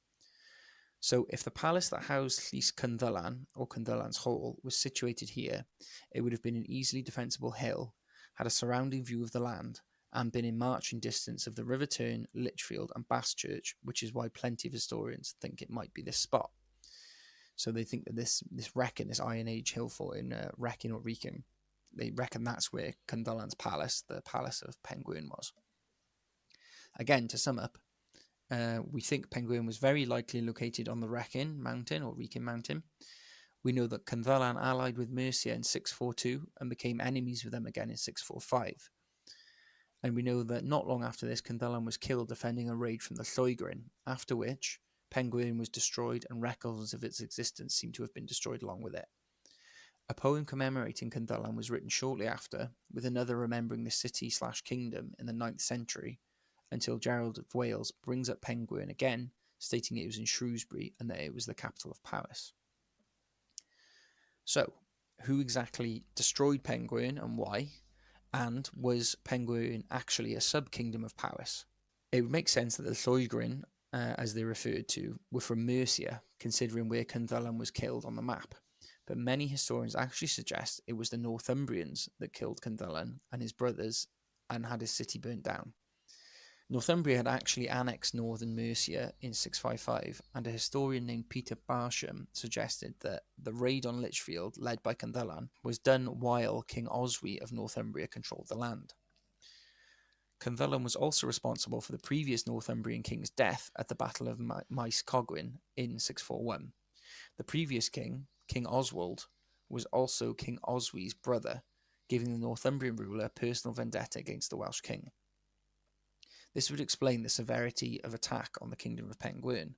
So if the palace that housed Llys Cynddylan, or Cynddylan's Hall, was situated here, it would have been an easily defensible hill, had a surrounding view of the land, and been in marching distance of the River Tern, Lichfield and Basschurch, which is why plenty of historians think it might be this spot. So they think that this Wrekin, this Iron Age hill fort in Wrekin or Wrekin, they reckon that's where Cynddylan's palace, the palace of Pengwern, was. Again, to sum up, we think Pengwern was very likely located on the Wrekin mountain or Wrekin mountain. We know that Cynddylan allied with Mercia in 642 and became enemies with them again in 645. And we know that not long after this, Cynddylan was killed defending a raid from the Lloegrin, after which Pengwern was destroyed and records of its existence seem to have been destroyed along with it. A poem commemorating Cynddylan was written shortly after, with another remembering the city/kingdom in the 9th century, until Gerald of Wales brings up Pengwern again, stating it was in Shrewsbury and that it was the capital of Powys. So, who exactly destroyed Pengwern and why? And was Pengwern actually a sub-kingdom of Powys? It would make sense that the Lloegrin, as they're referred to, were from Mercia, considering where Cynddylan was killed on the map. But many historians actually suggest it was the Northumbrians that killed Cynddylan and his brothers and had his city burnt down. Northumbria had actually annexed northern Mercia in 655, and a historian named Peter Barsham suggested that the raid on Lichfield, led by Cynddylan, was done while King Oswald of Northumbria controlled the land. Cynddylan was also responsible for the previous Northumbrian king's death at the Battle of Maes Cogwyn in 641. The previous king, King Oswald, was also King Oswy's brother, giving the Northumbrian ruler a personal vendetta against the Welsh king. This would explain the severity of attack on the kingdom of Pengwern,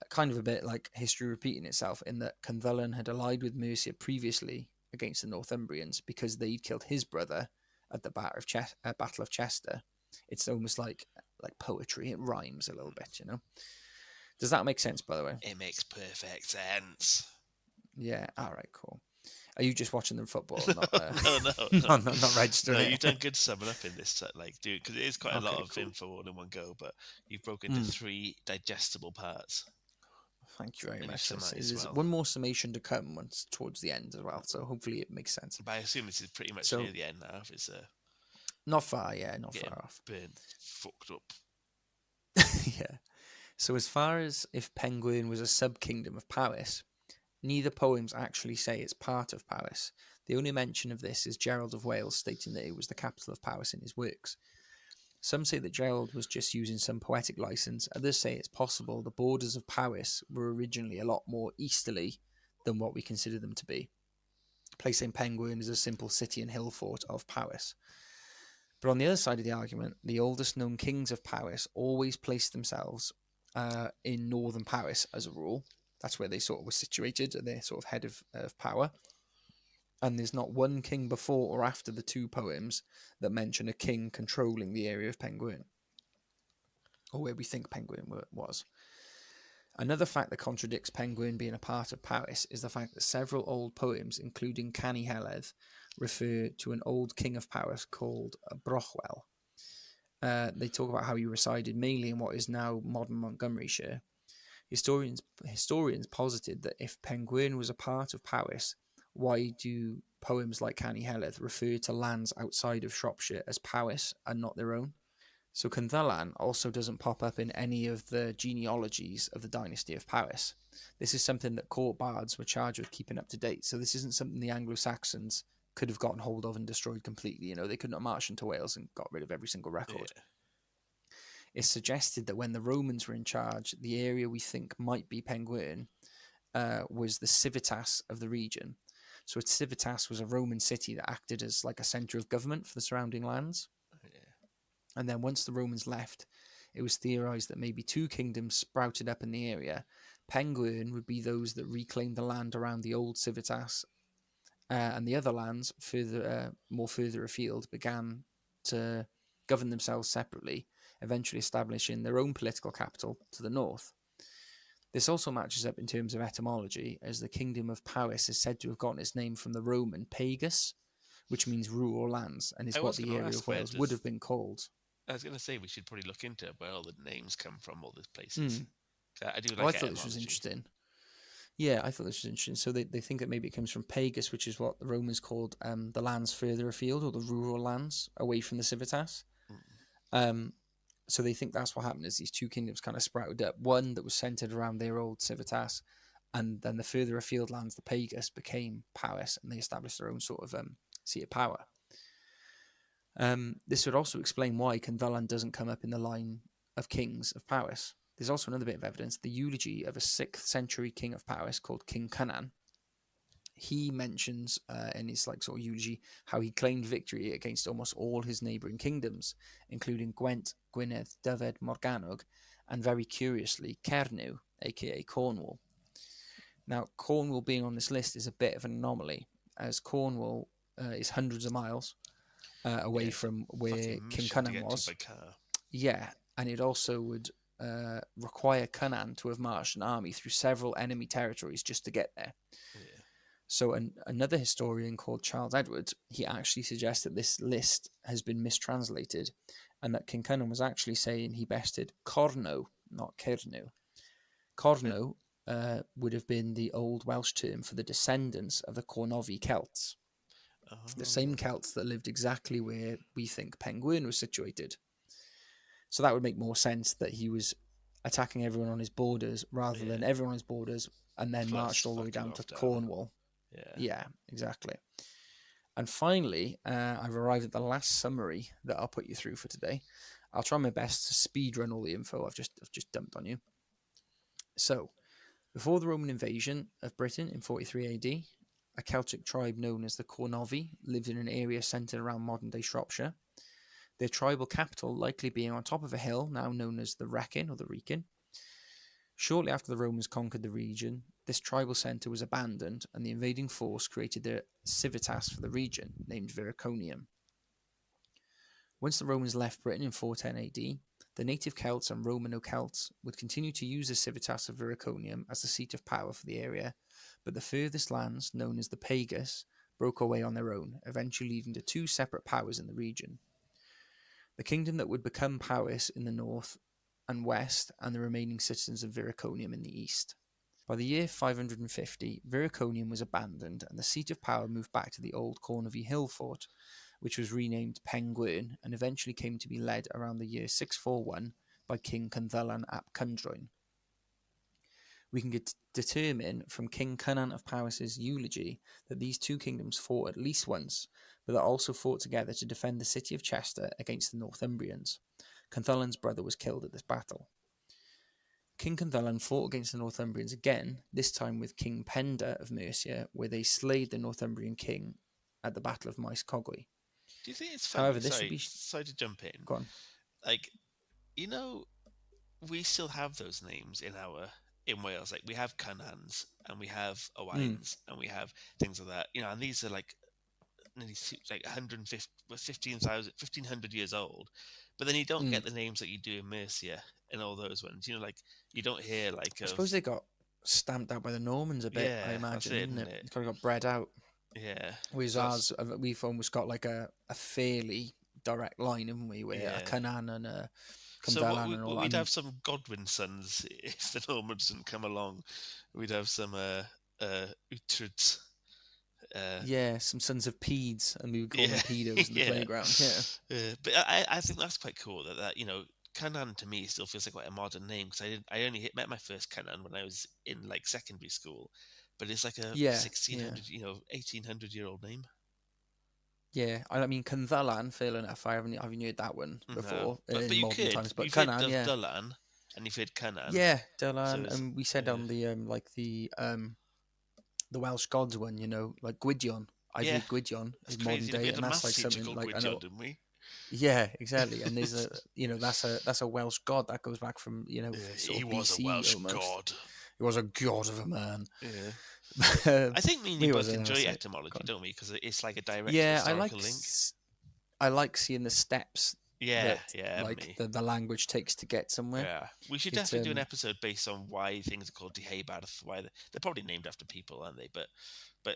kind of a bit like history repeating itself, in that Cynddylan had allied with Mercia previously against the Northumbrians because they'd killed his brother at the Battle of Chester. It's almost like poetry. It rhymes a little bit, you know. Does that make sense, by the way? It makes perfect sense. Yeah. All right. Cool. Are you just watching the football? Not, No. not registering. No, it? you've done good summing up in this, dude, because it is quite a lot of cool. info all in one go. But you've broken into 3 digestible parts. Thank you very And much. you've summarised There's well. one more summation to come once towards the end as well. So hopefully it makes sense. But I assume this is pretty much near the end now. If it's not far, yeah, not far off. Burnt, fucked up. Yeah. So as far as if Pengwern was a sub-kingdom of Powys, neither poems actually say it's part of Powys. The only mention of this is Gerald of Wales stating that it was the capital of Powys in his works. Some say that Gerald was just using some poetic license. Others say it's possible the borders of Powys were originally a lot more easterly than what we consider them to be, placing Pengwern as a simple city and hill fort of Powys. But on the other side of the argument, the oldest known kings of Powys always placed themselves in northern Powys as a rule. That's where they sort of were situated, and they're sort of head of power. And there's not one king before or after the 2 poems that mention a king controlling the area of Pengwern, or where we think Pengwern was. Another fact that contradicts Pengwern being a part of Powys is the fact that several old poems, including Canu Heledd, refer to an old king of Powys called Brochwel. They talk about how he resided mainly in what is now modern Montgomeryshire. Historians posited that if Pengwern was a part of Powys, why do poems like Canu Heledd refer to lands outside of Shropshire as Powys and not their own? So Cynddylan also doesn't pop up in any of the genealogies of the dynasty of Powys. This is something that court bards were charged with keeping up to date. So this isn't something the Anglo-Saxons could have gotten hold of and destroyed completely. They couldn't have marched into Wales and got rid of every single record. Yeah. It's suggested that when the Romans were in charge, the area we think might be Pengwern was the civitas of the region. So a civitas was a Roman city that acted as like a centre of government for the surrounding lands. And then once the Romans left, it was theorised that maybe two kingdoms sprouted up in the area. Pengwern would be those that reclaimed the land around the old civitas, and the other lands, more further afield, began to govern themselves separately, eventually establishing their own political capital to the north. This also matches up in terms of etymology, as the kingdom of Powys is said to have gotten its name from the Roman pagus, which means rural lands, and is what the area of Wales would have been called. I was going to say we should probably look into where all the names come from, all these places. I do like I thought this was interesting. Yeah, I thought this was interesting. So they think that maybe it comes from pagus, which is what the Romans called the lands further afield, or the rural lands away from the civitas. So they think that's what happened, is these two kingdoms kind of sprouted up. One that was centered around their old civitas, and then the further afield lands, the pagus, became Powys, and they established their own sort of seat of power. This would also explain why Cynddylan doesn't come up in the line of kings of Powys. There's also another bit of evidence, the eulogy of a 6th century king of Powys called King Cynan. He mentions in his sort of eulogy how he claimed victory against almost all his neighbouring kingdoms, including Gwent, Gwynedd, Dyfed, Morgannwg, and very curiously, Cernyw, aka Cornwall. Now, Cornwall being on this list is a bit of an anomaly, as Cornwall is hundreds of miles away from where King Cynan was. Yeah, and it also would require Cynan to have marched an army through several enemy territories just to get there. Yeah. So another historian called Charles Edward, he actually suggests that this list has been mistranslated, and that King Cynan was actually saying he bested Corno, not Cernyw. Corno would have been the old Welsh term for the descendants of the Cornovi Celts. The same Celts that lived exactly where we think Pengwern was situated. So that would make more sense that he was attacking everyone on his borders rather than everyone on his borders and then marched all the way down to Cornwall. Yeah, exactly. And finally, I've arrived at the last summary that I'll put you through for today. I'll try my best to speed run all the info I've just dumped on you. So, before the Roman invasion of Britain in 43 AD, a Celtic tribe known as the Cornovi lived in an area centred around modern-day Shropshire. Their tribal capital likely being on top of a hill now known as the Wrekin or the Wrekin. Shortly after the Romans conquered the region, this tribal centre was abandoned and the invading force created their civitas for the region, named Viriconium. Once the Romans left Britain in 410 AD, the native Celts and Romano-Celts would continue to use the civitas of Viriconium as the seat of power for the area, but the furthest lands, known as the Pagus, broke away on their own, eventually leading to two separate powers in the region. The kingdom that would become Powys in the north and west, and the remaining citizens of Viriconium in the east. By the year 550, Viriconium was abandoned, and the seat of power moved back to the old Cornovi hill fort, which was renamed Pengwern, and eventually came to be led around the year 641 by King Cynddylan ap Cyndrain. We can determine from King Cynan of Powys' eulogy that these two kingdoms fought at least once, but that also fought together to defend the city of Chester against the Northumbrians. Cynddylan's brother was killed at this battle. King Cynddylan fought against the Northumbrians again, this time with King Penda of Mercia, where they slayed the Northumbrian king at the Battle of Maes Cogwy. Do you think it's funny? However, sorry to jump in. Go on. We still have those names in Wales. Like, we have Cynans and we have Owayns and we have things like that. And these are nearly 150, 1500 years old. But then you don't get the names that you do in Mercia in all those ones. You know, like you don't hear like I of suppose they got stamped out by the Normans a bit. I yeah, that's imagine, it, isn't isn't it? it? It kind of got bred out. Yeah, Whereas so that's ours, we've almost got like a fairly direct line, haven't we? Where a yeah. Cynan and a So Cyndalan and all that. we'd And have some Godwin sons if the Normans didn't come along. We'd have some Uhtred. yeah, some sons of Peds, and we would call Yeah, them pedos in the yeah. playground. Yeah. But I think that's quite cool that you know Canaan to me still feels like quite a modern name because I only met my first Canaan when I was in like secondary school, but it's like a Yeah, yeah. 1600 1800-year-old name. Yeah, I mean Cynddalan, fair enough. I haven't heard that one No, before but in you modern could times. But you've heard Cynan, of yeah, Dylan and you've heard Canaan, yeah, so Dylan, it's and we said yeah on the the Welsh gods one, like Gwydion. I've yeah heard Gwydion that's in modern crazy. We day, had a and that's maths like teacher something called like I Gwydion, know. didn't we? Yeah, exactly. And there's that's a Welsh god that goes back from sort He of was a BC Welsh almost. god. He was a god of a man. Yeah. Um, I think me and you he both was enjoy that's it. etymology, God. don't we? Because it's like a direct Yeah, historical link. I like seeing the steps Yeah, that yeah, like me. the language takes to get somewhere. Yeah, we should It's definitely do an episode based on why things are called Deheubarth. Why they're probably named after people, aren't they? But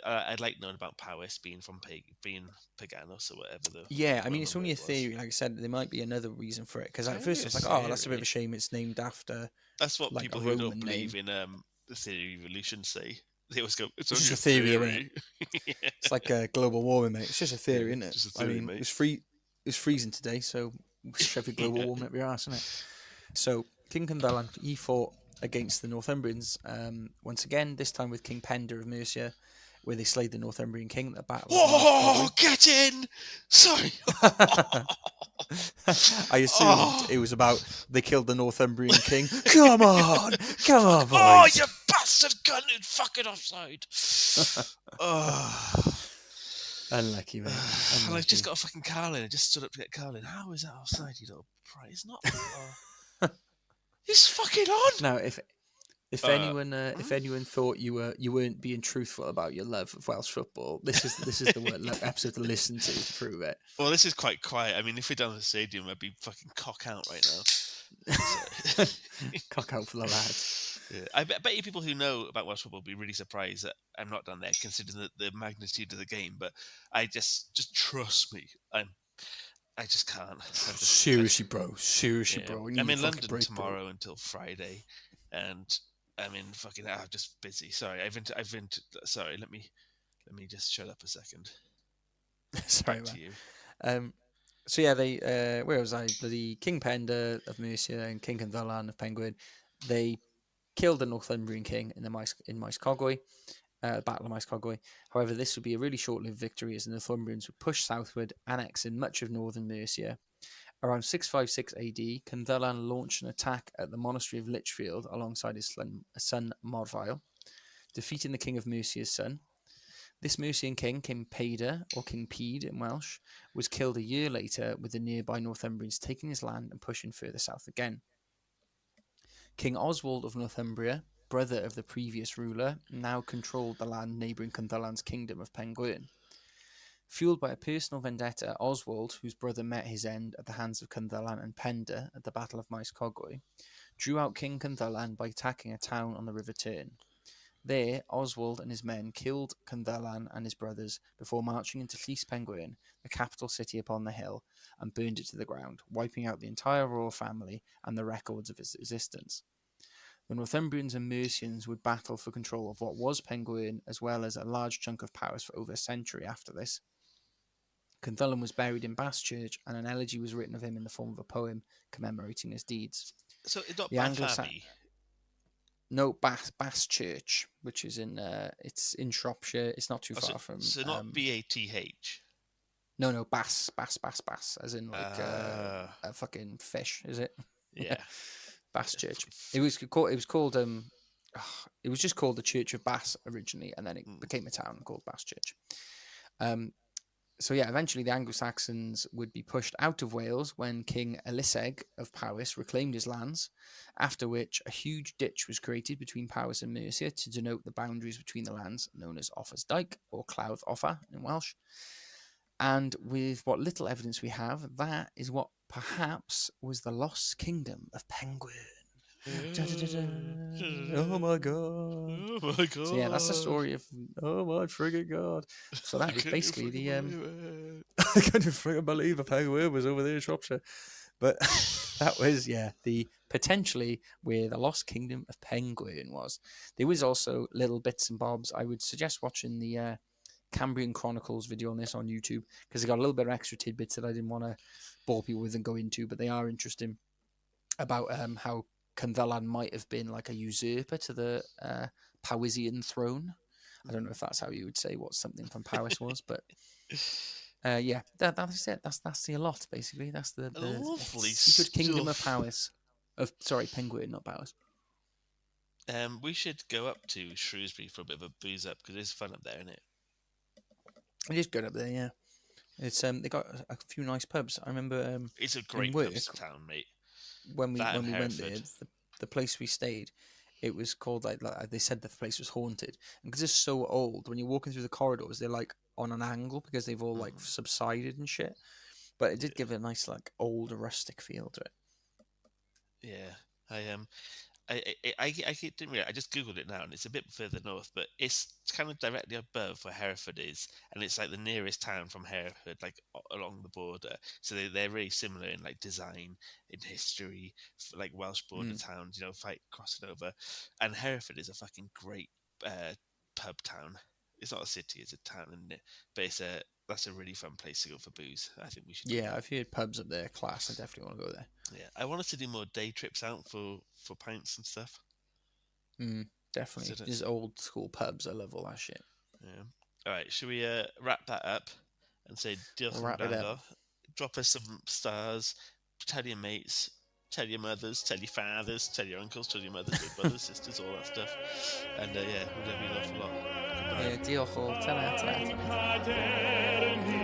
I'd like knowing about Powys being from being Paganos or whatever the Yeah, I mean, it's Roman only word a was. theory. Like I said, there might be another reason for it. Because It's at only first I a was like, oh, that's a bit of theory. a shame it's named after That's what like a people who don't Roman believe name. in the theory of evolution say. They always go, "It's It's only just a a theory, isn't theory." it? It's like global warming, mate. It's just a Yeah, theory, isn't it? just a I theory, mean, mate. it's freezing today, so shove your global Yeah. warming up your ass, isn't it? So King Cyndalan, he fought against the Northumbrians once again, this time with King Penda of Mercia, where they slayed the Northumbrian king at the Battle of Maes Oh, Cogwy. get in! Sorry. I assumed Oh. it was about they killed the Northumbrian king. Come on, Oh, boys! you bastard gun in fucking offside. Oh. Unlucky, mate. And I've Unlucky. just got a fucking Carlin. I just stood up to get Carlin. How is that offside, you little prick? It's not. He's fucking on. Now, if anyone thought you weren't being truthful about your love of Welsh football, this is the one episode to listen to prove it. Well, this is quite quiet. I mean, if we're down at the stadium, I'd be fucking cock out right now. So. Cock out for the lads. Yeah. I bet you people who know about Welsh football will be really surprised that I'm not down there, considering the magnitude of the game. But I just trust me. I just can't. Seriously, bro. Seriously, Yeah. bro. I'm in London break, tomorrow until Friday, and I'm in fucking. I'm just busy. Sorry, Sorry, let me just shut up a second. Sorry, Back man. to you. So yeah, they where was I? The King Penda of Mercia and King Cyndalan of Pengwern, they killed the Northumbrian king in Maes Cogwy, Battle of Maes Cogwy. However, this would be a really short-lived victory as the Northumbrians would push southward, annexing much of northern Mercia. Around 656 AD, Cyndalan launched an attack at the monastery of Lichfield alongside his son Morfail, defeating the king of Mercia's son. This Mercian king, King Peda, or King Pede in Welsh, was killed a year later, with the nearby Northumbrians taking his land and pushing further south again. King Oswald of Northumbria, brother of the previous ruler, now controlled the land neighbouring Cyndalan's kingdom of Pengwern. Fueled by a personal vendetta, Oswald, whose brother met his end at the hands of Cyndalan and Penda at the Battle of Maes Cogwy, drew out King Cyndalan by attacking a town on the River Tern. There, Oswald and his men killed Cyndalan and his brothers before marching into Llys Pengwern, the capital city upon the hill, and burned it to the ground, wiping out the entire royal family and the records of its existence. The Northumbrians and Mercians would battle for control of what was Pengwern, as well as a large chunk of Powys for over a century after this. Cyndalan was buried in Bass Church, and an elegy was written of him in the form of a poem commemorating his deeds. So it's not The Bath Abbey. No, Bass Church, which is it's in Shropshire. It's not too far from. So not BATH. No, Bass, as in like a fucking fish, is it? Yeah. Bass Church. It was called. It was just called the Church of Bass originally, and then it became a town called Bass Church. So yeah, eventually the Anglo-Saxons would be pushed out of Wales when King Eliseg of Powys reclaimed his lands, after which a huge ditch was created between Powys and Mercia to denote the boundaries between the lands, known as Offa's Dyke, or Clouth Offa in Welsh. And with what little evidence we have, that is what perhaps was the lost kingdom of Pengwern. Oh my god. Oh my god. So yeah, that's the story of oh my friggin' god. So that is Can you basically fucking the believe it? I can't friggin' believe a Pengwern was over there in Shropshire. But that was the potentially where the lost kingdom of Pengwern was. There was also little bits and bobs. I would suggest watching the Cambrian Chronicles video on this on YouTube because they got a little bit of extra tidbits that I didn't want to bore people with and go into, but they are interesting about how Cynddylan might have been like a usurper to the Powisian throne. I don't know if that's how you would say what something from Powys was, but yeah, that's it. That's the lot basically. That's the Lovely secret kingdom of stuff. Powys. Sorry, Pengwern, not Powys. We should go up to Shrewsbury for a bit of a booze up because it's fun up there, isn't it? It is good up there, yeah. It's they got a few nice pubs. I remember It's a great work, pubs town, mate. when we That and went there, Hereford. the place we stayed, it was called like they said the place was haunted, and because it's so old, when you're walking through the corridors, they're like on an angle because they've all like subsided and shit. But it did give it a nice like old rustic feel to it. Yeah, I didn't realize. I just googled it now, and it's a bit further north, but it's kind of directly above where Hereford is, and it's like the nearest town from Hereford, like along the border. So they're really similar in like design, in history, like Welsh border towns, you know, fight crossing over. And Hereford is a fucking great pub town. It's not a city; it's a town, isn't it? But that's a really fun place to go for booze. I think we should. Yeah, I've heard pubs up there class. I definitely want to go there. Yeah, I want us to do more day trips out for pints and stuff. Definitely. So These old school pubs. I love all that shit. yeah. All right, should we wrap that up and say We'll diolch wrap yn it up. fawr? Drop us some stars. Tell your mates. Tell your mothers. Tell your fathers. Tell your uncles. Tell your mothers. Your brothers, sisters, all that stuff. And yeah, we love you an awful lot. Goodbye. Yeah, diolch all. Ta-ra, ta-ra, ta-ra.